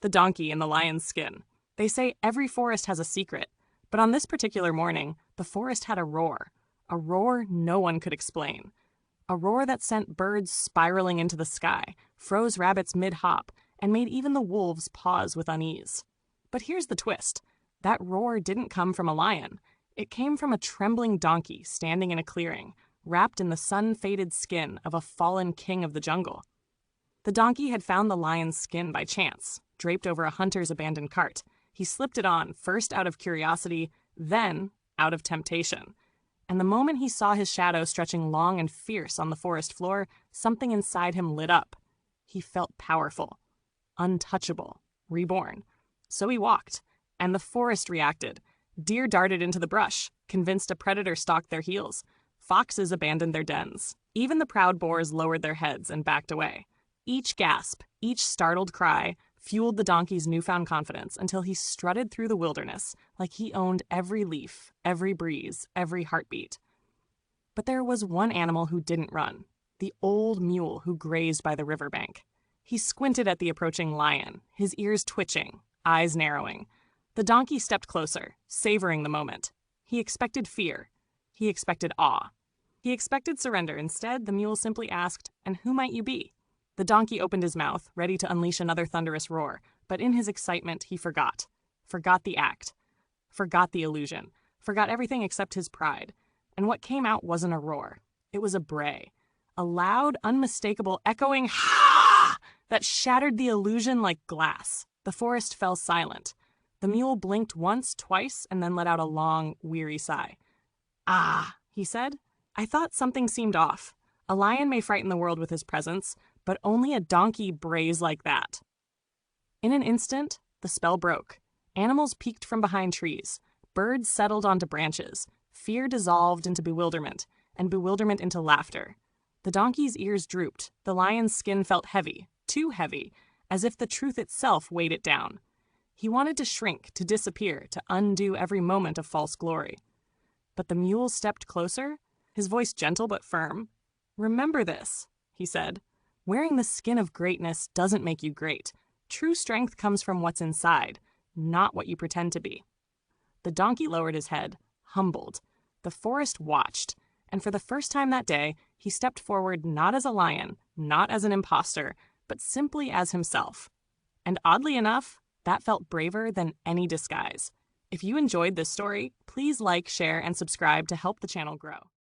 The donkey in the lion's skin. They say every forest has a secret, but on this particular morning, the forest had a roar no one could explain. A roar that sent birds spiraling into the sky, froze rabbits mid-hop, and made even the wolves pause with unease. But here's the twist. That roar didn't come from a lion. It came from a trembling donkey standing in a clearing, wrapped in the sun-faded skin of a fallen king of the jungle. The donkey had found the lion's skin by chance, draped over a hunter's abandoned cart. He slipped it on, first out of curiosity, then out of temptation. And the moment he saw his shadow stretching long and fierce on the forest floor, something inside him lit up. He felt powerful, untouchable, reborn. So he walked, and the forest reacted. Deer darted into the brush, convinced a predator stalked their heels. Foxes abandoned their dens. Even the proud boars lowered their heads and backed away. Each gasp, each startled cry, fueled the donkey's newfound confidence until he strutted through the wilderness like he owned every leaf, every breeze, every heartbeat. But there was one animal who didn't run, the old mule who grazed by the riverbank. He squinted at the approaching lion, his ears twitching, eyes narrowing. The donkey stepped closer, savoring the moment. He expected fear. He expected awe. He expected surrender. Instead, the mule simply asked, "And who might you be?" The donkey opened his mouth, ready to unleash another thunderous roar, but in his excitement, he forgot. Forgot the act. Forgot the illusion. Forgot everything except his pride. And what came out wasn't a roar. It was a bray. A loud, unmistakable, echoing "ha!" that shattered the illusion like glass. The forest fell silent. The mule blinked once, twice, and then let out a long, weary sigh. "Ah," he said. "I thought something seemed off. A lion may frighten the world with his presence, but only a donkey brays like that." In an instant, the spell broke. Animals peeked from behind trees. Birds settled onto branches. Fear dissolved into bewilderment, and bewilderment into laughter. The donkey's ears drooped. The lion's skin felt heavy, too heavy, as if the truth itself weighed it down. He wanted to shrink, to disappear, to undo every moment of false glory. But the mule stepped closer, his voice gentle but firm. "Remember this," he said. "Wearing the skin of greatness doesn't make you great. True strength comes from what's inside, not what you pretend to be." The donkey lowered his head, humbled. The forest watched, and for the first time that day, he stepped forward not as a lion, not as an imposter, but simply as himself. And oddly enough, that felt braver than any disguise. If you enjoyed this story, please like, share, and subscribe to help the channel grow.